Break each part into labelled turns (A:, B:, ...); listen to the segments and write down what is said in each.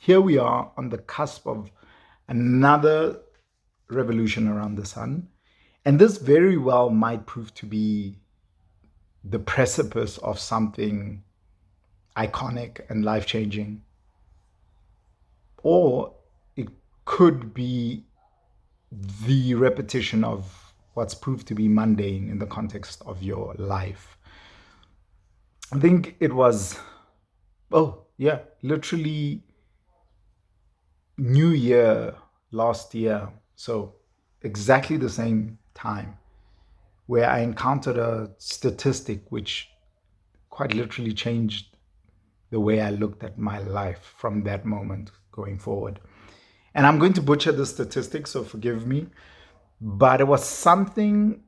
A: here we are on the cusp of another revolution around the sun. And this very well might prove to be the precipice of something iconic and life changing. Or it could be the repetition of what's proved to be mundane in the context of your life. I think it was, literally New Year last year. So exactly the same time where I encountered a statistic which quite literally changed the way I looked at my life from that moment going forward. And I'm going to butcher the statistics, so forgive me, but it was something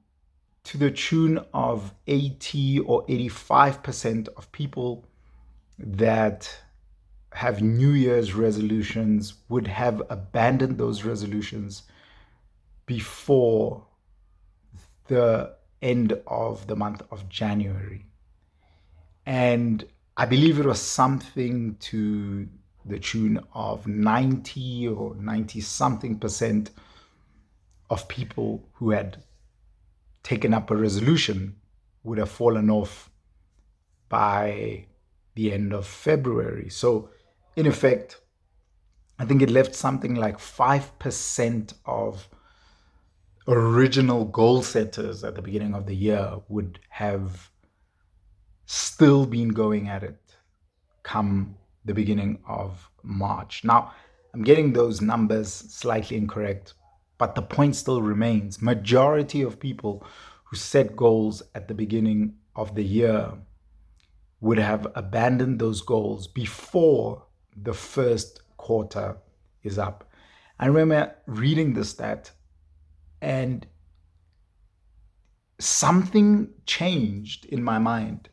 A: to the tune of 80 or 85% of people that have New Year's resolutions would have abandoned those resolutions before the end of the month of January. And I believe it was something to the tune of 90 or 90 something percent of people who had taken up a resolution would have fallen off by the end of February. So, in effect, I think it left something like 5% of original goal setters at the beginning of the year would have still been going at it come the beginning of March. Now, I'm getting those numbers slightly incorrect, but the point still remains. Majority of people who set goals at the beginning of the year would have abandoned those goals before the first quarter is up. I remember reading the stat and something changed in my mind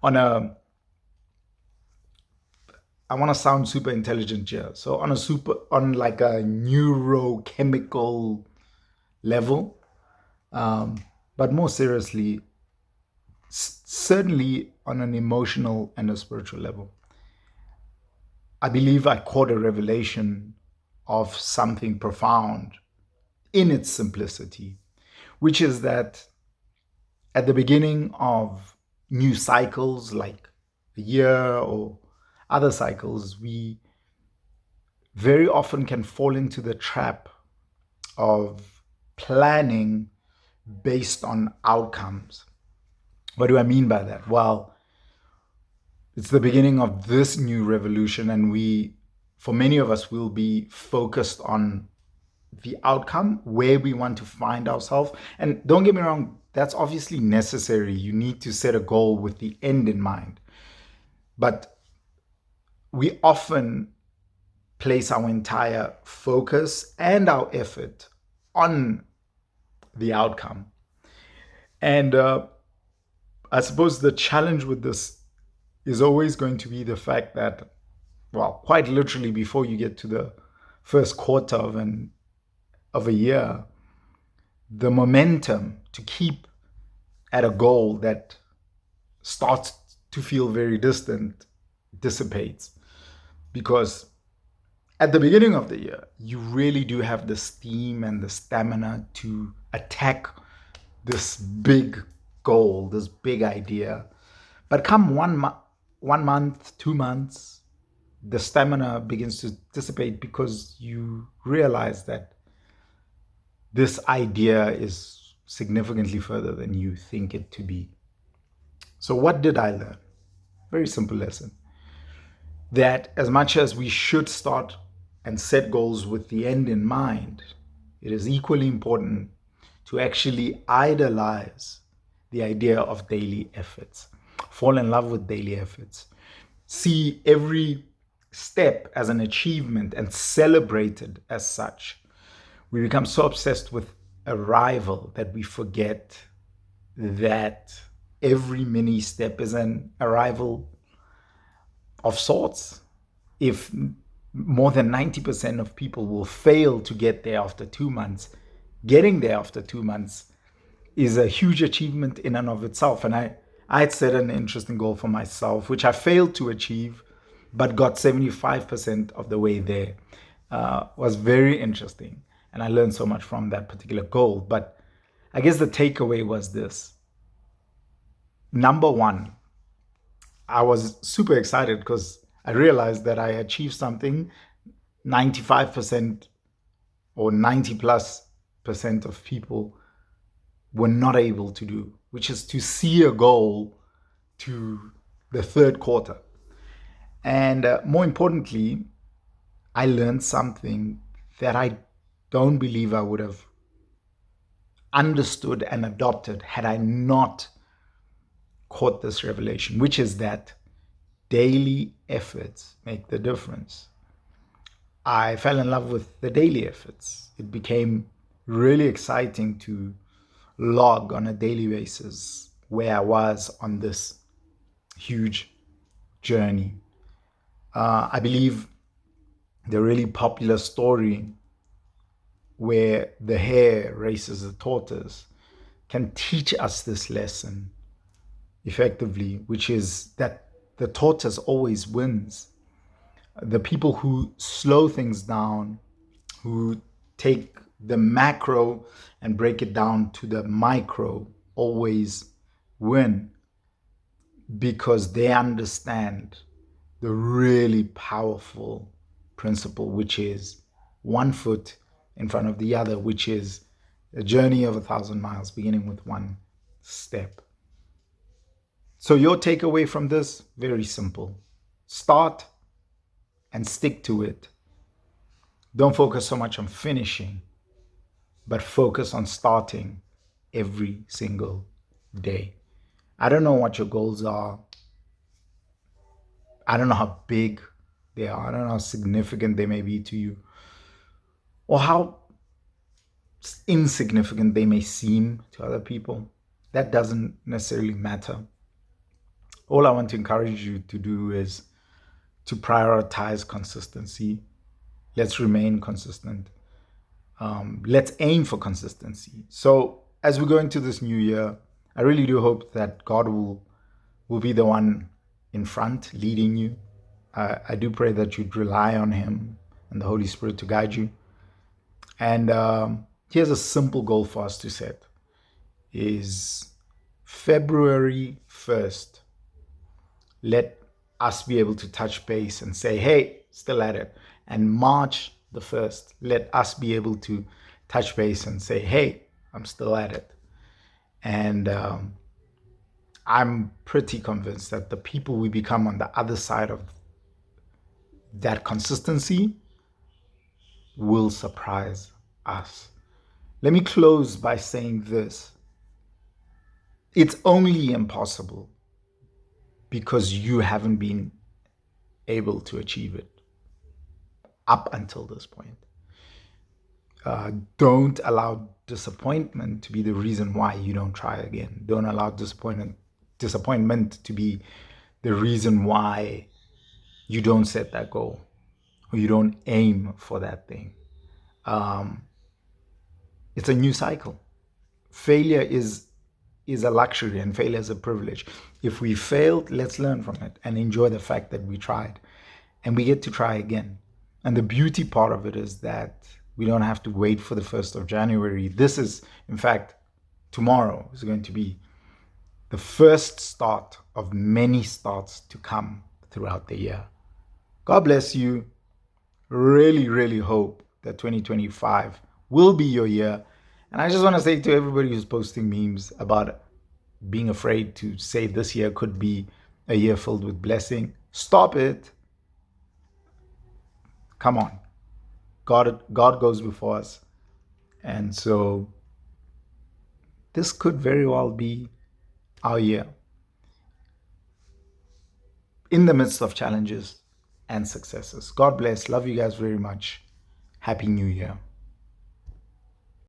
A: on a, I want to sound super intelligent here. So on like a neurochemical level, but more seriously, certainly on an emotional and a spiritual level. I believe I caught a revelation of something profound in its simplicity, which is that at the beginning of new cycles like a year or other cycles, we very often can fall into the trap of planning based on outcomes. What do I mean by that? Well, it's the beginning of this new revolution, and for many of us, will be focused on the outcome, where we want to find ourselves. And don't get me wrong, that's obviously necessary. You need to set a goal with the end in mind. But we often place our entire focus and our effort on the outcome. And I suppose the challenge with this is always going to be the fact that, well, quite literally before you get to the first quarter of a year, the momentum to keep at a goal that starts to feel very distant dissipates. Because at the beginning of the year, you really do have the steam and the stamina to attack this big goal, this big idea. But come 1 month, 2 months, the stamina begins to dissipate because you realize that this idea is significantly further than you think it to be. So what did I learn? Very simple lesson. That as much as we should start and set goals with the end in mind, it is equally important to actually idolize the idea of daily efforts. Fall in love with daily efforts. See every step as an achievement and celebrate it as such. We become so obsessed with arrival that we forget that every mini step is an arrival of sorts. If more than 90% of people will fail to get there after 2 months, getting there after 2 months is a huge achievement in and of itself. And I had set an interesting goal for myself, which I failed to achieve, but got 75% of the way there. Was very interesting. And I learned so much from that particular goal. But I guess the takeaway was this. Number one, I was super excited because I realized that I achieved something 95% or 90 plus percent of people were not able to do, which is to see a goal to the third quarter. And more importantly, I learned something that I don't believe I would have understood and adopted had I not caught this revelation, which is that daily efforts make the difference. I fell in love with the daily efforts. It became really exciting to log on a daily basis where I was on this huge journey. I believe the really popular story where the hare races the tortoise can teach us this lesson effectively, which is that the tortoise always wins. The people who slow things down, who take the macro and break it down to the micro, always win because they understand the really powerful principle, which is one foot in front of the other, which is a journey of 1,000 miles, beginning with one step. So your takeaway from this, very simple. Start and stick to it. Don't focus so much on finishing, but focus on starting every single day. I don't know what your goals are. I don't know how big they are. I don't know how significant they may be to you, or how insignificant they may seem to other people. That doesn't necessarily matter. All I want to encourage you to do is to prioritize consistency. Let's remain consistent. Let's aim for consistency. So as we go into this new year, I really do hope that God will be the one in front leading you. I do pray that you'd rely on Him and the Holy Spirit to guide you. And here's a simple goal for us to set: is February 1st. Let us be able to touch base and say, hey, still at it. And March the 1st, let us be able to touch base and say, hey, I'm still at it. And I'm pretty convinced that the people we become on the other side of that consistency will surprise us. Let me close by saying this. It's only impossible because you haven't been able to achieve it up until this point. Don't allow disappointment to be the reason why you don't try again. Don't allow disappointment to be the reason why you don't set that goal or you don't aim for that thing. It's a new cycle. Failure is a luxury and failure is a privilege. If we failed, let's learn from it and enjoy the fact that we tried, and we get to try again. And the beauty part of it is that we don't have to wait for the 1st of January. This is, in fact, tomorrow is going to be the first start of many starts to come throughout the year. God bless you. Really, really hope that 2025 will be your year. And I just want to say to everybody who's posting memes about being afraid to say this year could be a year filled with blessing, stop it. Come on. God goes before us. And so this could very well be our year in the midst of challenges and successes. God bless. Love you guys very much. Happy New Year.